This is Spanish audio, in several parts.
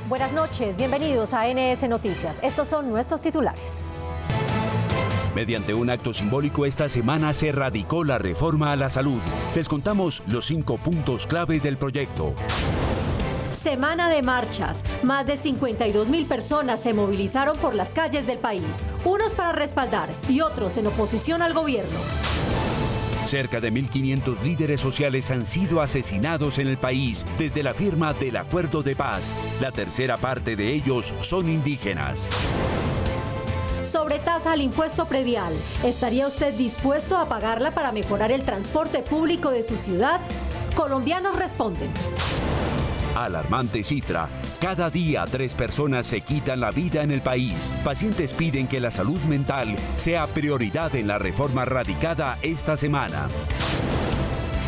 Buenas noches, bienvenidos a NS Noticias. Estos son nuestros titulares. Mediante un acto simbólico esta semana se radicó la reforma a la salud. Les contamos los 5 puntos clave del proyecto. Semana de marchas. Más de 52.000 personas se movilizaron por las calles del país, unos para respaldar y otros en oposición al gobierno. Cerca de 1.500 líderes sociales han sido asesinados en el país desde la firma del Acuerdo de Paz. La tercera parte de ellos son indígenas. Sobretasa al impuesto predial. ¿Estaría usted dispuesto a pagarla para mejorar el transporte público de su ciudad? Colombianos responden. Alarmante cifra. Cada día 3 personas se quitan la vida en el país. Pacientes piden que la salud mental sea prioridad en la reforma radicada esta semana.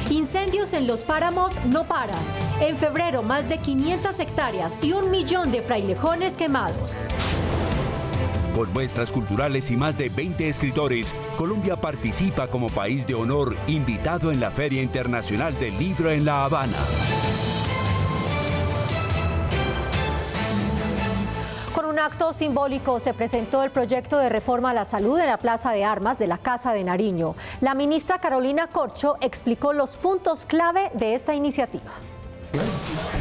Incendios en los páramos no paran. En febrero, más de 500 hectáreas y 1 millón de frailejones quemados. Con muestras culturales y más de 20 escritores, Colombia participa como país de honor invitado en la Feria Internacional del Libro en La Habana. Con un acto simbólico se presentó el proyecto de reforma a la salud en la Plaza de Armas de la Casa de Nariño. La ministra Carolina Corcho explicó los puntos clave de esta iniciativa.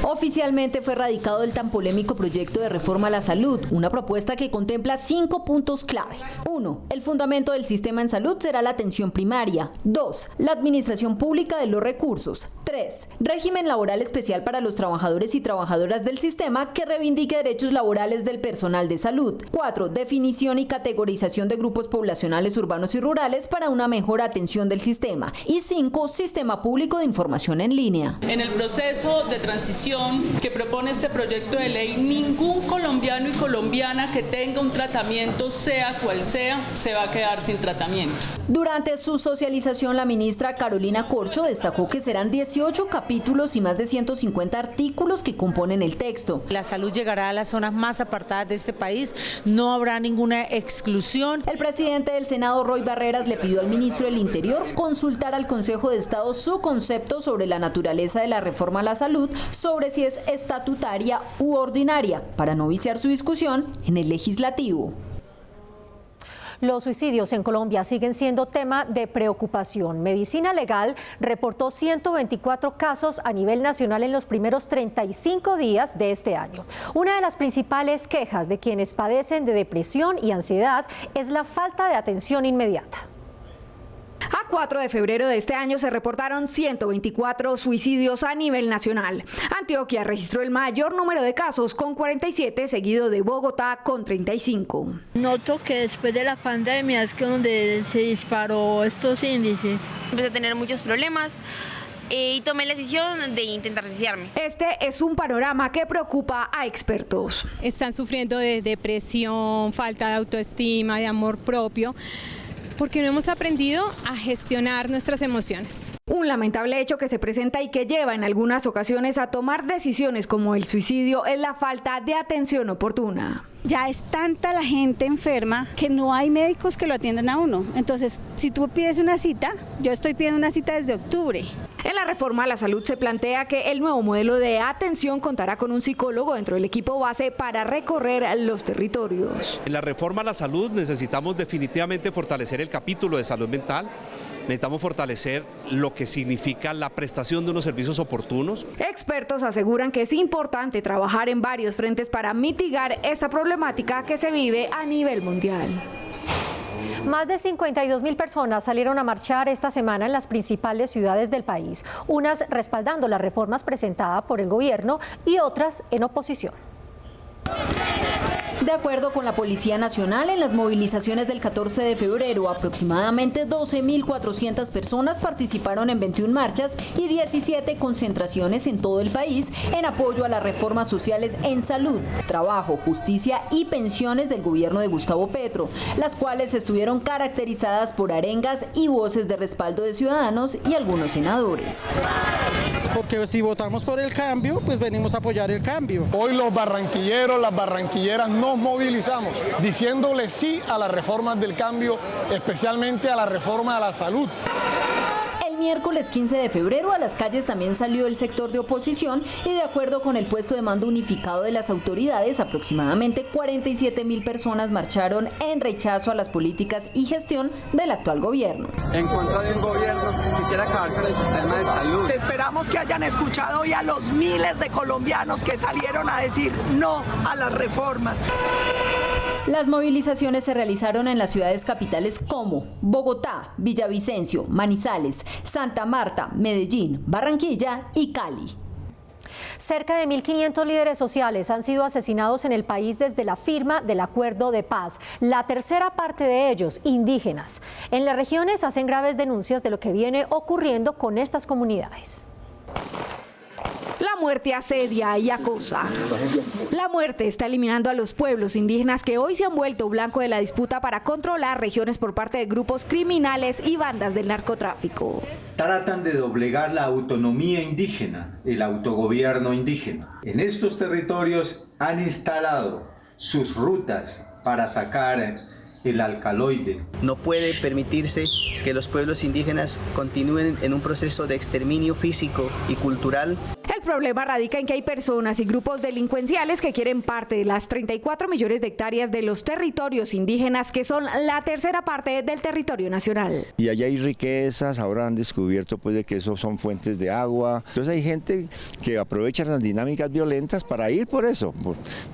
Oficialmente fue radicado el tan polémico proyecto de reforma a la salud, una propuesta que contempla 5 puntos clave. 1. El fundamento del sistema en salud será la atención primaria. 2. La administración pública de los recursos. 3. Régimen laboral especial para los trabajadores y trabajadoras del sistema que reivindique derechos laborales del personal de salud. 4. Definición y categorización de grupos poblacionales urbanos y rurales para una mejor atención del sistema. Y 5. Sistema público de información en línea. En el proceso de transición que propone este proyecto de ley, ningún colombiano y colombiana que tenga un tratamiento, sea cual sea, se va a quedar sin tratamiento. Durante su socialización, la ministra Carolina Corcho destacó que serán 18 capítulos y más de 150 artículos que componen el texto. La salud llegará a las zonas más apartadas de este país, no habrá ninguna exclusión. El presidente del Senado, Roy Barreras, le pidió al ministro del Interior consultar al Consejo de Estado su concepto sobre la naturaleza de la reforma a la salud, sobre si es estatutaria u ordinaria, para no viciar su discusión en el legislativo. Los suicidios en Colombia siguen siendo tema de preocupación. Medicina Legal reportó 124 casos a nivel nacional en los primeros 35 días de este año. Una de las principales quejas de quienes padecen de depresión y ansiedad es la falta de atención inmediata. A 4 de febrero de este año se reportaron 124 suicidios a nivel nacional. Antioquia registró el mayor número de casos con 47, seguido de Bogotá con 35. Noto que después de la pandemia es que donde se disparó estos índices. Empecé a tener muchos problemas y tomé la decisión de intentar suicidarme. Este es un panorama que preocupa a expertos. Están sufriendo de depresión, falta de autoestima, de amor propio, porque no hemos aprendido a gestionar nuestras emociones. Un lamentable hecho que se presenta y que lleva en algunas ocasiones a tomar decisiones como el suicidio es la falta de atención oportuna. Ya es tanta la gente enferma que no hay médicos que lo atiendan a uno. Entonces, si tú pides una cita, yo estoy pidiendo una cita desde octubre. En la reforma a la salud se plantea que el nuevo modelo de atención contará con un psicólogo dentro del equipo base para recorrer los territorios. En la reforma a la salud necesitamos definitivamente fortalecer el capítulo de salud mental. Necesitamos fortalecer lo que significa la prestación de unos servicios oportunos. Expertos aseguran que es importante trabajar en varios frentes para mitigar esta problemática que se vive a nivel mundial. Más de 52.000 personas salieron a marchar esta semana en las principales ciudades del país, unas respaldando las reformas presentadas por el gobierno y otras en oposición. De acuerdo con la Policía Nacional, en las movilizaciones del 14 de febrero, aproximadamente 12.400 personas participaron en 21 marchas y 17 concentraciones en todo el país en apoyo a las reformas sociales en salud, trabajo, justicia y pensiones del gobierno de Gustavo Petro, las cuales estuvieron caracterizadas por arengas y voces de respaldo de ciudadanos y algunos senadores. Porque si votamos por el cambio, pues venimos a apoyar el cambio. Hoy los barranquilleros, las barranquilleras nos movilizamos diciéndole sí a las reformas del cambio, especialmente a la reforma a la salud. El miércoles 15 de febrero a las calles también salió el sector de oposición y de acuerdo con el puesto de mando unificado de las autoridades, aproximadamente 47.000 personas marcharon en rechazo a las políticas y gestión del actual gobierno. En contra de un gobierno que quiere acabar con el sistema de salud. Esperamos que hayan escuchado hoy a los miles de colombianos que salieron a decir no a las reformas. Las movilizaciones se realizaron en las ciudades capitales como Bogotá, Villavicencio, Manizales, Santa Marta, Medellín, Barranquilla y Cali. Cerca de 1.500 líderes sociales han sido asesinados en el país desde la firma del acuerdo de paz. La tercera parte de ellos, indígenas. En las regiones hacen graves denuncias de lo que viene ocurriendo con estas comunidades. La muerte asedia y acosa. La muerte está eliminando a los pueblos indígenas que hoy se han vuelto blanco de la disputa para controlar regiones por parte de grupos criminales y bandas del narcotráfico. Tratan de doblegar la autonomía indígena, el autogobierno indígena. En estos territorios han instalado sus rutas para sacar el alcaloide. No puede permitirse que los pueblos indígenas continúen en un proceso de exterminio físico y cultural. El problema radica en que hay personas y grupos delincuenciales que quieren parte de las 34 millones de hectáreas de los territorios indígenas, que son la tercera parte del territorio nacional. Y allá hay riquezas, ahora han descubierto pues de que esos son fuentes de agua. Entonces hay gente que aprovecha las dinámicas violentas para ir por eso.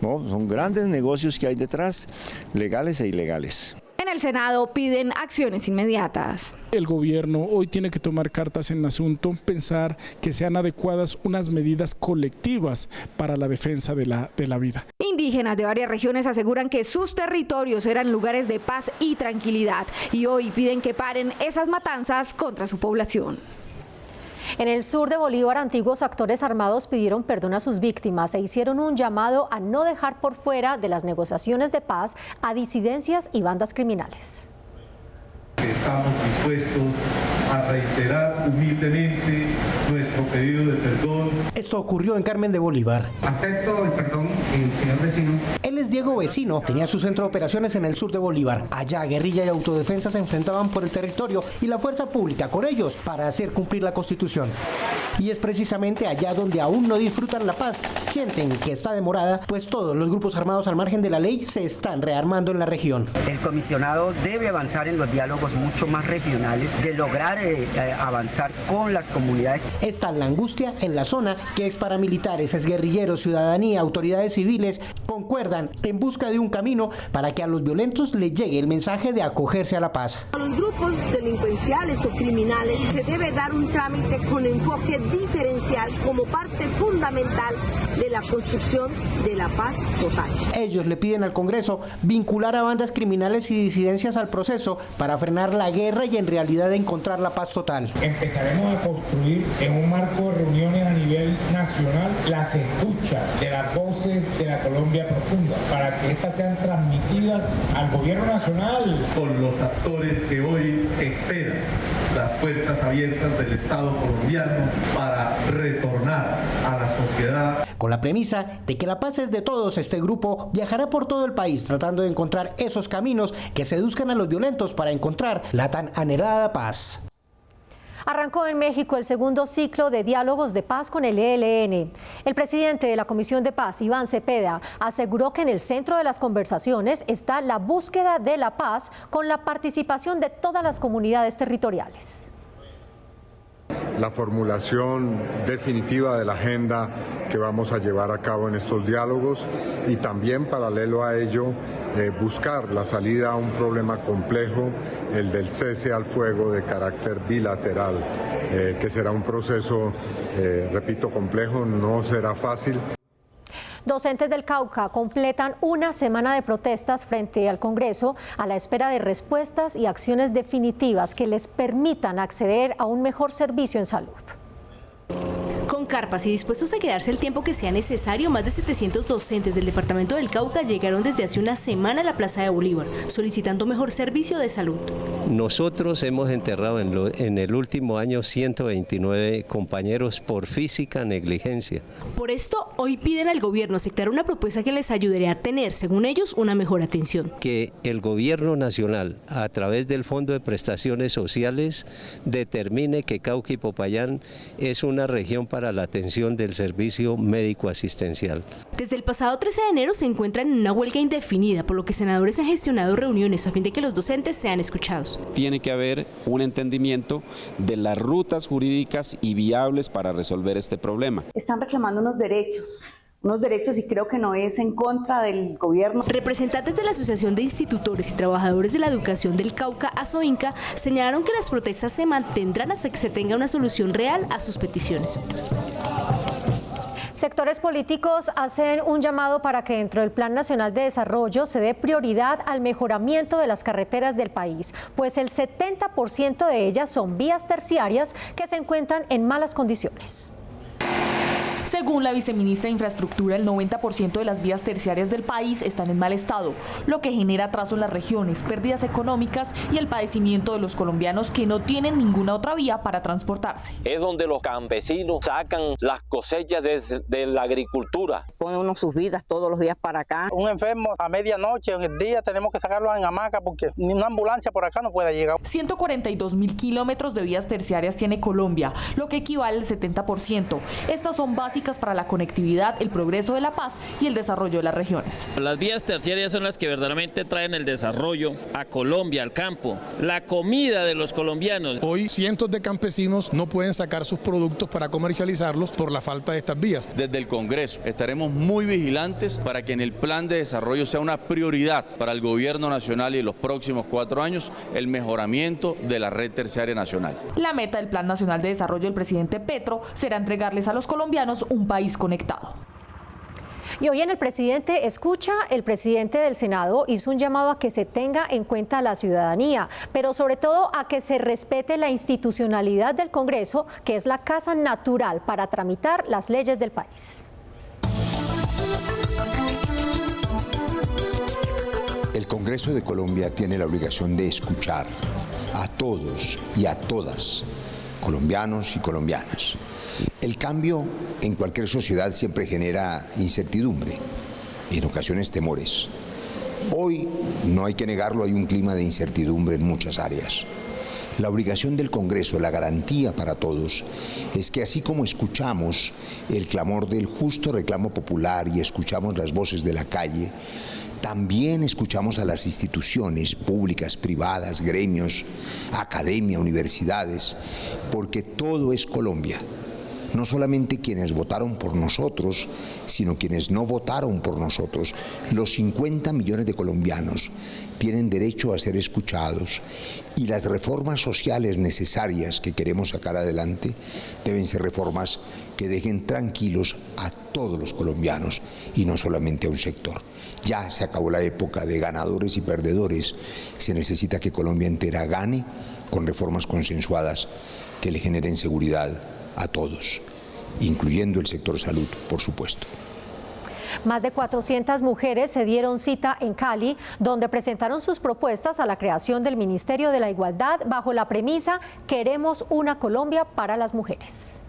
No, son grandes negocios que hay detrás, legales e ilegales. En el Senado piden acciones inmediatas. El gobierno hoy tiene que tomar cartas en el asunto, pensar que sean adecuadas unas medidas colectivas para la defensa de la vida. Indígenas de varias regiones aseguran que sus territorios eran lugares de paz y tranquilidad y hoy piden que paren esas matanzas contra su población. En el sur de Bolívar, antiguos actores armados pidieron perdón a sus víctimas e hicieron un llamado a no dejar por fuera de las negociaciones de paz a disidencias y bandas criminales. Estamos dispuestos a reiterar humildemente nuestro pedido de perdón. Esto ocurrió en Carmen de Bolívar. Acepto el perdón, señor vecino. Él es Diego Vecino, tenía su centro de operaciones en el sur de Bolívar. Allá guerrilla y autodefensa se enfrentaban por el territorio y la fuerza pública con ellos para hacer cumplir la Constitución. Y es precisamente allá donde aún no disfrutan la paz, sienten que está demorada, pues todos los grupos armados al margen de la ley se están rearmando en la región. El comisionado debe avanzar en los diálogos mucho más regionales, de lograr avanzar con las comunidades. Está la angustia en la zona, que es paramilitares, exguerrilleros, ciudadanía, autoridades civiles, concuerdan en busca de un camino para que a los violentos les llegue el mensaje de acogerse a la paz. A los grupos delincuenciales o criminales se debe dar un trámite con enfoque diferencial como parte fundamental de la construcción de la paz total. Ellos le piden al Congreso vincular a bandas criminales y disidencias al proceso para frenar la guerra y en realidad encontrar la paz total. Empezaremos a construir en un marco de reuniones a nivel nacional las escuchas de las voces de la Colombia profunda para que estas sean transmitidas al gobierno nacional. Con los actores que hoy esperan las puertas abiertas del Estado colombiano para retornar a la sociedad. Con la premisa de que la paz es de todos, este grupo viajará por todo el país tratando de encontrar esos caminos que seduzcan a los violentos para encontrar la tan anhelada paz. Arrancó en México el segundo ciclo de diálogos de paz con el ELN. El presidente de la Comisión de Paz, Iván Cepeda, aseguró que en el centro de las conversaciones está la búsqueda de la paz con la participación de todas las comunidades territoriales. La formulación definitiva de la agenda que vamos a llevar a cabo en estos diálogos y también paralelo a ello buscar la salida a un problema complejo, el del cese al fuego de carácter bilateral, que será un proceso, repito, complejo, no será fácil. Docentes del Cauca completan una semana de protestas frente al Congreso a la espera de respuestas y acciones definitivas que les permitan acceder a un mejor servicio en salud. Con Con carpas y dispuestos a quedarse el tiempo que sea necesario, más de 700 docentes del departamento del Cauca llegaron desde hace una semana a la Plaza de Bolívar, solicitando mejor servicio de salud. Nosotros hemos enterrado en el último año 129 compañeros por física negligencia. Por esto, hoy piden al gobierno aceptar una propuesta que les ayudaría a tener, según ellos, una mejor atención. Que el gobierno nacional, a través del Fondo de Prestaciones Sociales, determine que Cauca y Popayán es una región para la atención del servicio médico asistencial. Desde el pasado 13 de enero se encuentran en una huelga indefinida, por lo que senadores han gestionado reuniones a fin de que los docentes sean escuchados. Tiene que haber un entendimiento de las rutas jurídicas y viables para resolver este problema. Están reclamando unos derechos y creo que no es en contra del gobierno. Representantes de la Asociación de Institutores y Trabajadores de la Educación del Cauca, ASOINCA, señalaron que las protestas se mantendrán hasta que se tenga una solución real a sus peticiones. Sectores políticos hacen un llamado para que dentro del Plan Nacional de Desarrollo se dé prioridad al mejoramiento de las carreteras del país, pues el 70% de ellas son vías terciarias que se encuentran en malas condiciones. Según la viceministra de Infraestructura, el 90% de las vías terciarias del país están en mal estado, lo que genera atraso en las regiones, pérdidas económicas y el padecimiento de los colombianos que no tienen ninguna otra vía para transportarse. Es donde los campesinos sacan las cosechas de la agricultura. Ponen uno sus vidas todos los días para acá. Un enfermo a medianoche o el día tenemos que sacarlo en hamaca porque ni una ambulancia por acá no puede llegar. 142.000 kilómetros de vías terciarias tiene Colombia, lo que equivale al 70%. Estas son básicas para la conectividad, el progreso de la paz y el desarrollo de las regiones. Las vías terciarias son las que verdaderamente traen el desarrollo a Colombia, al campo, la comida de los colombianos. Hoy cientos de campesinos no pueden sacar sus productos para comercializarlos por la falta de estas vías. Desde el Congreso estaremos muy vigilantes para que en el plan de desarrollo sea una prioridad para el gobierno nacional y en los próximos 4 años el mejoramiento de la red terciaria nacional. La meta del Plan Nacional de Desarrollo del presidente Petro será entregarles a los colombianos un país conectado. Y hoy en El Presidente Escucha, el presidente del Senado hizo un llamado a que se tenga en cuenta a la ciudadanía, pero sobre todo a que se respete la institucionalidad del Congreso, que es la casa natural para tramitar las leyes del país. El Congreso de Colombia tiene la obligación de escuchar a todos y a todas, colombianos y colombianas. El cambio en cualquier sociedad siempre genera incertidumbre y en ocasiones temores. Hoy, no hay que negarlo, hay un clima de incertidumbre en muchas áreas. La obligación del Congreso, la garantía para todos, es que así como escuchamos el clamor del justo reclamo popular y escuchamos las voces de la calle, también escuchamos a las instituciones públicas, privadas, gremios, academia, universidades, porque todo es Colombia. No solamente quienes votaron por nosotros, sino quienes no votaron por nosotros. Los 50 millones de colombianos tienen derecho a ser escuchados y las reformas sociales necesarias que queremos sacar adelante deben ser reformas que dejen tranquilos a todos los colombianos y no solamente a un sector. Ya se acabó la época de ganadores y perdedores. Se necesita que Colombia entera gane con reformas consensuadas que le generen seguridad a todos, incluyendo el sector salud, por supuesto. Más de 400 mujeres se dieron cita en Cali, donde presentaron sus propuestas a la creación del Ministerio de la Igualdad bajo la premisa "Queremos una Colombia para las mujeres".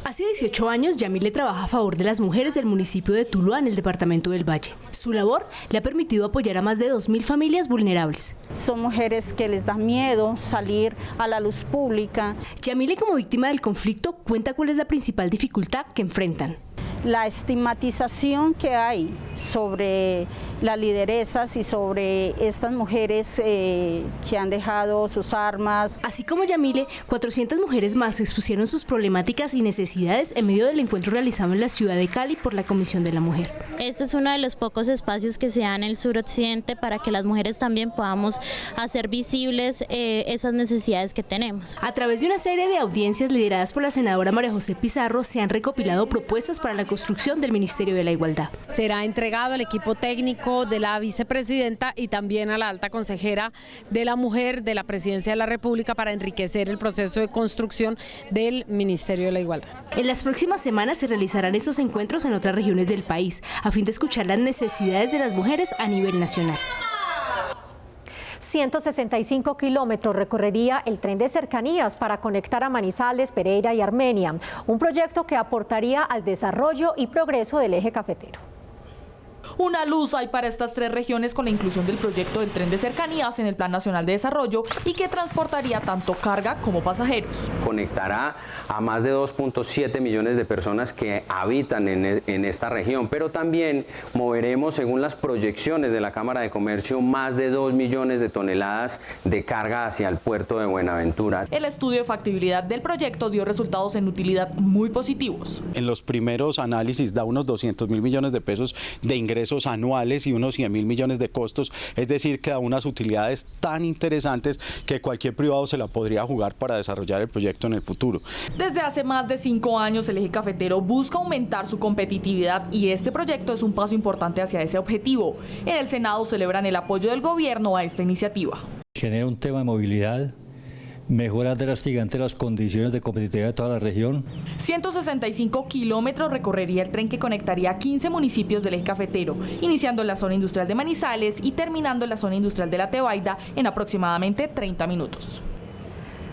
Hace 18 años, Yamile trabaja a favor de las mujeres del municipio de Tuluá, en el departamento del Valle. Su labor le ha permitido apoyar a más de 2.000 familias vulnerables. Son mujeres que les da miedo salir a la luz pública. Yamile, como víctima del conflicto, cuenta cuál es la principal dificultad que enfrentan. La estigmatización que hay sobre las lideresas y sobre estas mujeres que han dejado sus armas. Así como Yamile, 400 mujeres más expusieron sus problemáticas y necesidades en medio del encuentro realizado en la ciudad de Cali por la Comisión de la Mujer. Este es uno de los pocos espacios que se dan en el suroccidente para que las mujeres también podamos hacer visibles esas necesidades que tenemos. A través de una serie de audiencias lideradas por la senadora María José Pizarro, se han recopilado propuestas para la construcción del Ministerio de la Igualdad. Será entregado al equipo técnico de la vicepresidenta y también a la alta consejera de la mujer de la Presidencia de la República para enriquecer el proceso de construcción del Ministerio de la Igualdad. En las próximas semanas se realizarán estos encuentros en otras regiones del país a fin de escuchar las necesidades de las mujeres a nivel nacional. 165 kilómetros recorrería el tren de cercanías para conectar a Manizales, Pereira y Armenia, un proyecto que aportaría al desarrollo y progreso del eje cafetero. Una luz hay para estas tres regiones con la inclusión del proyecto del tren de cercanías en el Plan Nacional de Desarrollo y que transportaría tanto carga como pasajeros. Conectará a más de 2.7 millones de personas que habitan en esta región, pero también moveremos, según las proyecciones de la Cámara de Comercio, más de 2 millones de toneladas de carga hacia el puerto de Buenaventura. El estudio de factibilidad del proyecto dio resultados en utilidad muy positivos. En los primeros análisis da unos 200.000 millones de pesos de ingresos anuales y unos 100.000 millones de costos, es decir, que da unas utilidades tan interesantes que cualquier privado se la podría jugar para desarrollar el proyecto en el futuro. Desde hace más de 5 años el eje cafetero busca aumentar su competitividad y este proyecto es un paso importante hacia ese objetivo. En el Senado celebran el apoyo del gobierno a esta iniciativa. Genera un tema de movilidad, mejora drásticamente las condiciones de competitividad de toda la región. 165 kilómetros recorrería el tren que conectaría 15 municipios del eje cafetero, iniciando en la zona industrial de Manizales y terminando en la zona industrial de La Tebaida en aproximadamente 30 minutos.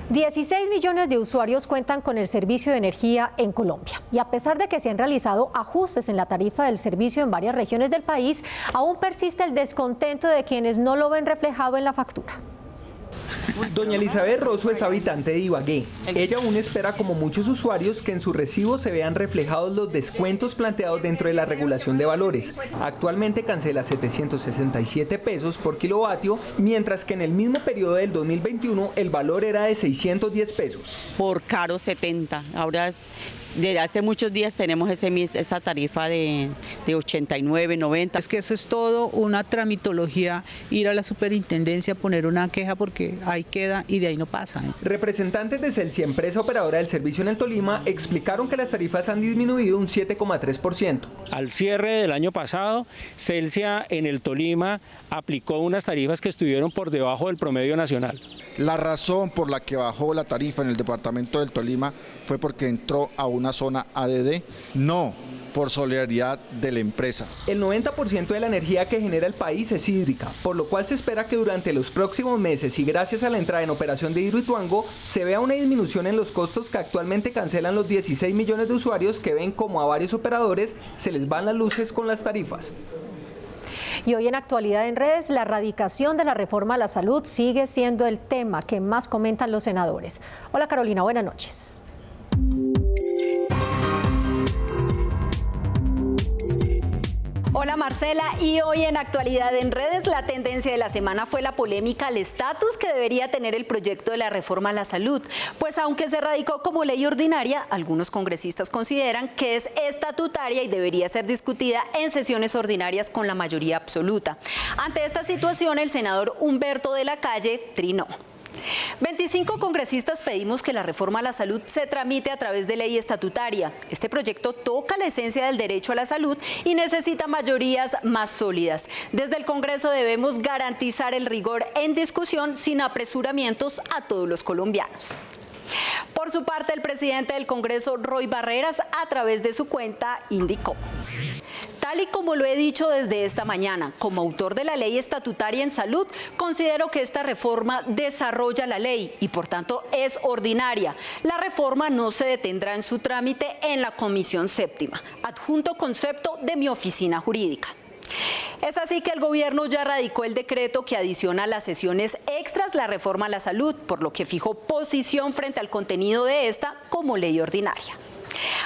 16 millones de usuarios cuentan con el servicio de energía en Colombia y a pesar de que se han realizado ajustes en la tarifa del servicio en varias regiones del país, aún persiste el descontento de quienes no lo ven reflejado en la factura. Doña Elizabeth Rosso es habitante de Ibagué. Ella aún espera, como muchos usuarios, que en su recibo se vean reflejados los descuentos planteados dentro de la regulación de valores. Actualmente cancela 767 pesos por kilovatio, mientras que en el mismo periodo del 2021 el valor era de 610 pesos. Por caro 70. Ahora, desde hace muchos días tenemos esa tarifa de 89, 90. Es que eso es todo una tramitología, ir a la superintendencia a poner una queja porque ahí queda y de ahí no pasa. Representantes de Celsia, empresa operadora del servicio en el Tolima, explicaron que las tarifas han disminuido un 7,3%. Al cierre del año pasado, Celsia en el Tolima aplicó unas tarifas que estuvieron por debajo del promedio nacional. La razón por la que bajó la tarifa en el departamento del Tolima fue porque entró a una zona ADD, no por solidaridad de la empresa. El 90% de la energía que genera el país es hídrica, por lo cual se espera que durante los próximos meses y gracias a la entrada en operación de Hidroituango se vea una disminución en los costos que actualmente cancelan los 16 millones de usuarios que ven como a varios operadores se les van las luces con las tarifas. Y hoy en Actualidad en Redes, la erradicación de la reforma a la salud sigue siendo el tema que más comentan los senadores. Hola Carolina, buenas noches. Hola Marcela, y hoy en Actualidad en Redes la tendencia de la semana fue la polémica al estatus que debería tener el proyecto de la reforma a la salud, pues aunque se radicó como ley ordinaria, algunos congresistas consideran que es estatutaria y debería ser discutida en sesiones ordinarias con la mayoría absoluta. Ante esta situación, el senador Humberto de la Calle trinó. 25 congresistas pedimos que la reforma a la salud se tramite a través de ley estatutaria. Este proyecto toca la esencia del derecho a la salud y necesita mayorías más sólidas. Desde el Congreso debemos garantizar el rigor en discusión sin apresuramientos a todos los colombianos. Por su parte, el presidente del Congreso, Roy Barreras, a través de su cuenta, indicó: tal y como lo he dicho desde esta mañana, como autor de la ley estatutaria en salud, considero que esta reforma desarrolla la ley y por tanto es ordinaria. La reforma no se detendrá en su trámite en la Comisión Séptima, adjunto concepto de mi oficina jurídica. Es así que el gobierno ya radicó el decreto que adiciona a las sesiones extras la reforma a la salud, por lo que fijó posición frente al contenido de esta como ley ordinaria.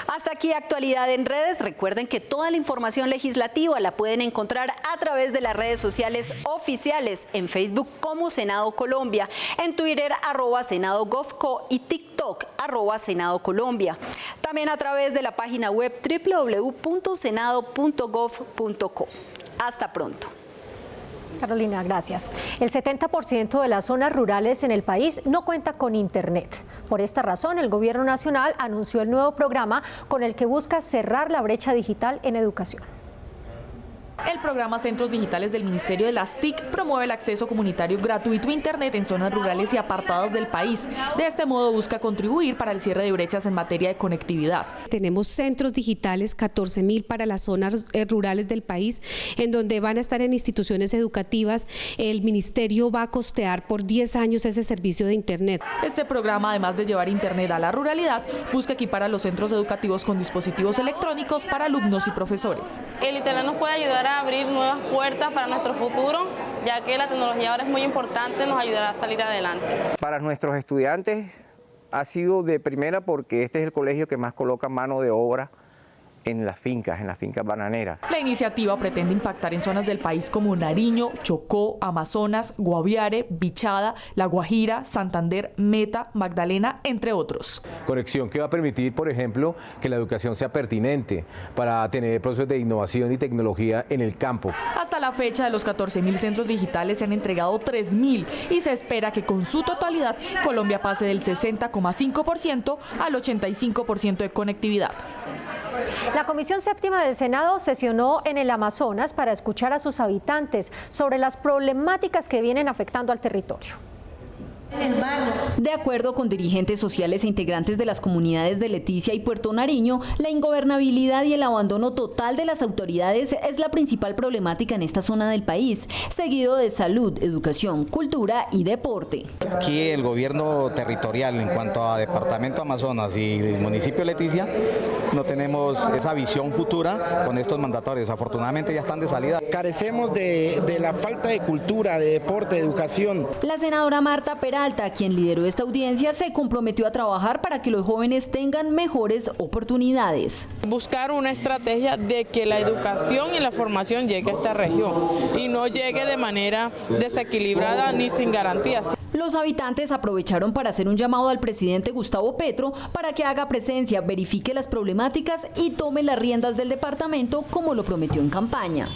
Hasta aquí Actualidad en Redes. Recuerden que toda la información legislativa la pueden encontrar a través de las redes sociales oficiales, en Facebook como Senado Colombia, en Twitter @SenadoGovCo y TikTok @SenadoColombia. También a través de la página web www.senado.gov.co. Hasta pronto. Carolina, gracias. El 70% de las zonas rurales en el país no cuenta con internet. Por esta razón, el Gobierno Nacional anunció el nuevo programa con el que busca cerrar la brecha digital en educación. El programa Centros Digitales del Ministerio de las TIC promueve el acceso comunitario gratuito a Internet en zonas rurales y apartadas del país. De este modo busca contribuir para el cierre de brechas en materia de conectividad. Tenemos centros digitales, 14.000 para las zonas rurales del país, en donde van a estar en instituciones educativas. El Ministerio va a costear por 10 años ese servicio de Internet. Este programa, además de llevar Internet a la ruralidad, busca equipar a los centros educativos con dispositivos electrónicos para alumnos y profesores. El Internet nos puede ayudar a abrir nuevas puertas para nuestro futuro, ya que la tecnología ahora es muy importante, nos ayudará a salir adelante. Para nuestros estudiantes ha sido de primera porque este es el colegio que más coloca mano de obra en las fincas bananeras. La iniciativa pretende impactar en zonas del país como Nariño, Chocó, Amazonas, Guaviare, Bichada, La Guajira, Santander, Meta, Magdalena, entre otros. Conexión que va a permitir, por ejemplo, que la educación sea pertinente para tener procesos de innovación y tecnología en el campo. Hasta la fecha, de los 14.000 centros digitales se han entregado 3.000 y se espera que con su totalidad Colombia pase del 60,5% al 85% de conectividad. La Comisión Séptima del Senado sesionó en el Amazonas para escuchar a sus habitantes sobre las problemáticas que vienen afectando al territorio. De acuerdo con dirigentes sociales e integrantes de las comunidades de Leticia y Puerto Nariño, la ingobernabilidad y el abandono total de las autoridades es la principal problemática en esta zona del país, seguido de salud, educación, cultura y deporte. Aquí el gobierno territorial en cuanto a Departamento Amazonas y el municipio de Leticia no tenemos esa visión futura con estos mandatarios, afortunadamente ya están de salida. Carecemos de la falta de cultura, de deporte, de educación. La senadora Marta Peralta, quien lideró esta audiencia, se comprometió a trabajar para que los jóvenes tengan mejores oportunidades. Buscar una estrategia de que la educación y la formación llegue a esta región y no llegue de manera desequilibrada ni sin garantías. Los habitantes aprovecharon para hacer un llamado al presidente Gustavo Petro para que haga presencia, verifique las problemáticas y tome las riendas del departamento como lo prometió en campaña.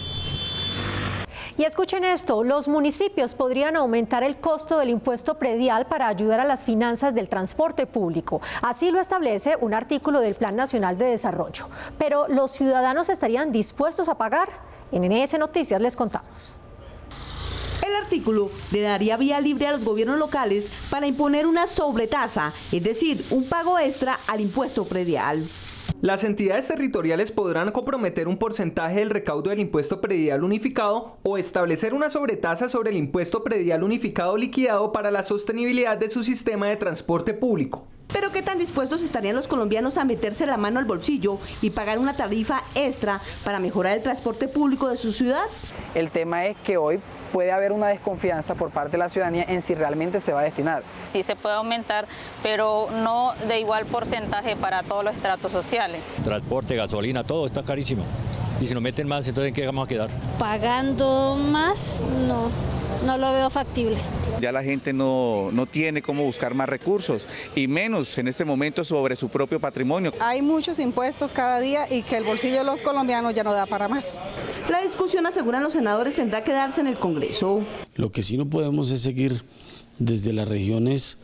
Y escuchen esto, los municipios podrían aumentar el costo del impuesto predial para ayudar a las finanzas del transporte público. Así lo establece un artículo del Plan Nacional de Desarrollo. Pero ¿los ciudadanos estarían dispuestos a pagar? En NS Noticias les contamos. El artículo le daría vía libre a los gobiernos locales para imponer una sobretasa, es decir, un pago extra al impuesto predial. Las entidades territoriales podrán comprometer un porcentaje del recaudo del impuesto predial unificado o establecer una sobretasa sobre el impuesto predial unificado liquidado para la sostenibilidad de su sistema de transporte público. Pero ¿qué tan dispuestos estarían los colombianos a meterse la mano al bolsillo y pagar una tarifa extra para mejorar el transporte público de su ciudad? El tema es que hoy puede haber una desconfianza por parte de la ciudadanía en si realmente se va a destinar. Sí se puede aumentar, pero no de igual porcentaje para todos los estratos sociales. Transporte, gasolina, todo está carísimo. Y si nos meten más, entonces ¿en qué vamos a quedar? Pagando más, no lo veo factible. Ya la gente no tiene cómo buscar más recursos y menos en este momento sobre su propio patrimonio. Hay muchos impuestos cada día y que el bolsillo de los colombianos ya no da para más. La discusión, aseguran los senadores, tendrá que darse en el Congreso. Lo que sí no podemos es seguir desde las regiones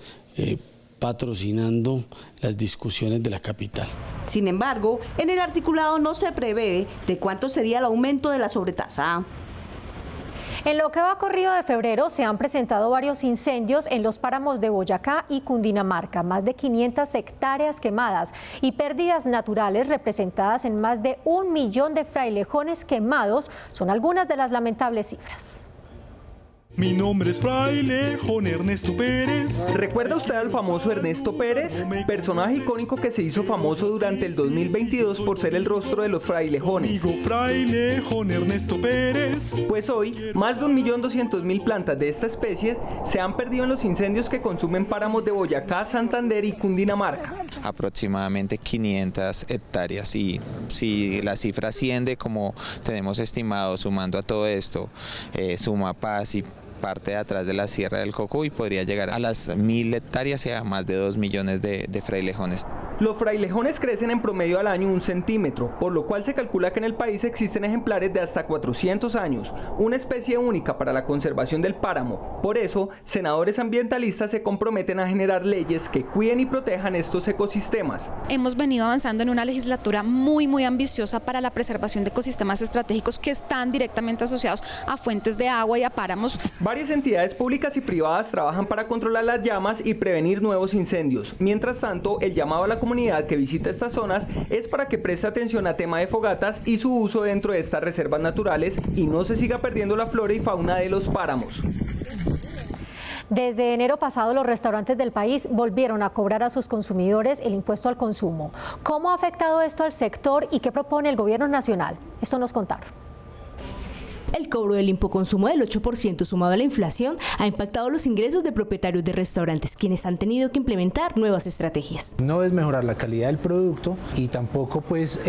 patrocinando las discusiones de la capital. Sin embargo, en el articulado no se prevé de cuánto sería el aumento de la sobretasa. En lo que va corrido de febrero se han presentado varios incendios en los páramos de Boyacá y Cundinamarca, más de 500 hectáreas quemadas y pérdidas naturales representadas en más de 1 millón de frailejones quemados son algunas de las lamentables cifras. Mi nombre es Frailejón Ernesto Pérez. ¿Recuerda usted al famoso Ernesto Pérez? Personaje icónico que se hizo famoso durante el 2022 por ser el rostro de los frailejones. Frailejón Ernesto Pérez. Pues hoy, más de 1.200.000 plantas de esta especie se han perdido en los incendios que consumen páramos de Boyacá, Santander y Cundinamarca. Aproximadamente 500 hectáreas y si la cifra asciende como tenemos estimado sumando a todo esto, Sumapaz y parte de atrás de la Sierra del Cocuy podría llegar a las 1.000 hectáreas y a más de 2 millones de frailejones. Los frailejones crecen en promedio al año 1 centímetro, por lo cual se calcula que en el país existen ejemplares de hasta 400 años, una especie única para la conservación del páramo. Por eso, senadores ambientalistas se comprometen a generar leyes que cuiden y protejan estos ecosistemas. Hemos venido avanzando en una legislatura muy ambiciosa para la preservación de ecosistemas estratégicos que están directamente asociados a fuentes de agua y a páramos. Varias entidades públicas y privadas trabajan para controlar las llamas y prevenir nuevos incendios. Mientras tanto, el llamado a la comunidad que visita estas zonas es para que preste atención a tema de fogatas y su uso dentro de estas reservas naturales y no se siga perdiendo la flora y fauna de los páramos. Desde enero pasado, los restaurantes del país volvieron a cobrar a sus consumidores el impuesto al consumo. ¿Cómo ha afectado esto al sector y qué propone el gobierno nacional? Esto nos contaron. El cobro del impoconsumo del 8% sumado a la inflación ha impactado los ingresos de propietarios de restaurantes, quienes han tenido que implementar nuevas estrategias. No es mejorar la calidad del producto y tampoco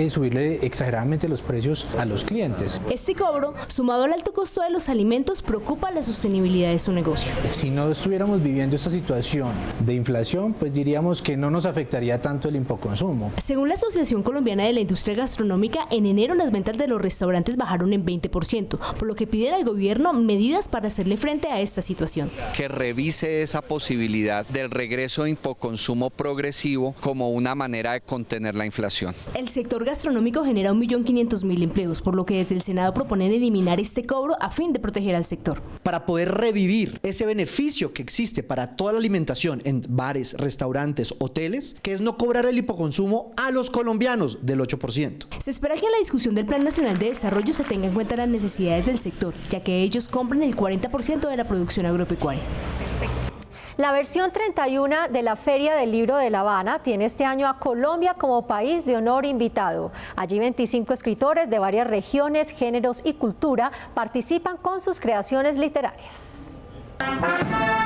subirle exageradamente los precios a los clientes. Este cobro, sumado al alto costo de los alimentos, preocupa la sostenibilidad de su negocio. Si no estuviéramos viviendo esta situación de inflación, pues diríamos que no nos afectaría tanto el impoconsumo. Según la Asociación Colombiana de la Industria Gastronómica, en enero las ventas de los restaurantes bajaron en 20%. Por lo que piden al gobierno medidas para hacerle frente a esta situación. Que revise esa posibilidad del regreso de impoconsumo progresivo como una manera de contener la inflación. El sector gastronómico genera 1.500.000 empleos, por lo que desde el Senado proponen eliminar este cobro a fin de proteger al sector. Para poder revivir ese beneficio que existe para toda la alimentación en bares, restaurantes, hoteles, que es no cobrar el hipoconsumo a los colombianos del 8%. Se espera que en la discusión del Plan Nacional de Desarrollo se tenga en cuenta las necesidades del sector, ya que ellos compran el 40% de la producción agropecuaria. La versión 31 de la Feria del Libro de La Habana tiene este año a Colombia como país de honor invitado. Allí 25 escritores de varias regiones, géneros y cultura participan con sus creaciones literarias.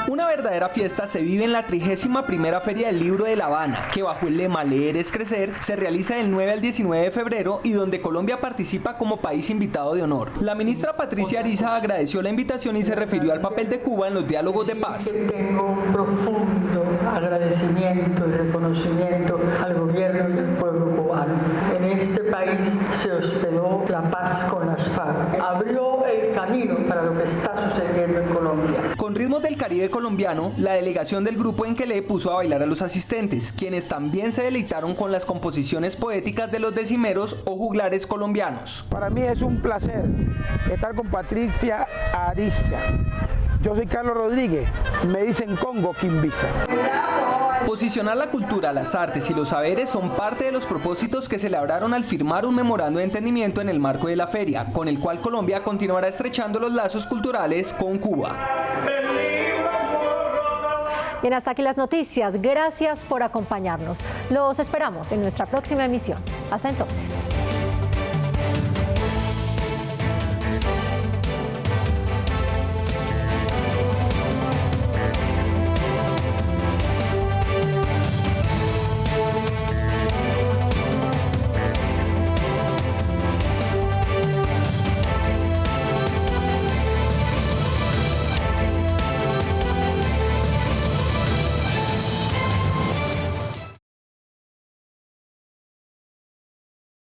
Una verdadera fiesta se vive en la 31ª Feria del Libro de La Habana, que bajo el lema Leer es Crecer, se realiza del 9 al 19 de febrero y donde Colombia participa como país invitado de honor. La ministra Patricia Ariza agradeció la invitación y se refirió al papel de Cuba en los diálogos de paz. Tengo un profundo agradecimiento y reconocimiento al gobierno y al pueblo cubano. En este país se hospedó la paz con las FARC. Abrió el camino para lo que está sucediendo en Colombia. Con ritmos del Caribe colombiano, la delegación del grupo Enquelé puso a bailar a los asistentes, quienes también se deleitaron con las composiciones poéticas de los decimeros o juglares colombianos. Para mí es un placer estar con Patricia Ariza. Yo soy Carlos Rodríguez, me dicen Congo Quimbisa. Posicionar la cultura, las artes y los saberes son parte de los propósitos que celebraron al firmar un memorando de entendimiento en el marco de la feria, con el cual Colombia continuará estrechando los lazos culturales con Cuba. Bien, hasta aquí las noticias. Gracias por acompañarnos. Los esperamos en nuestra próxima emisión. Hasta entonces.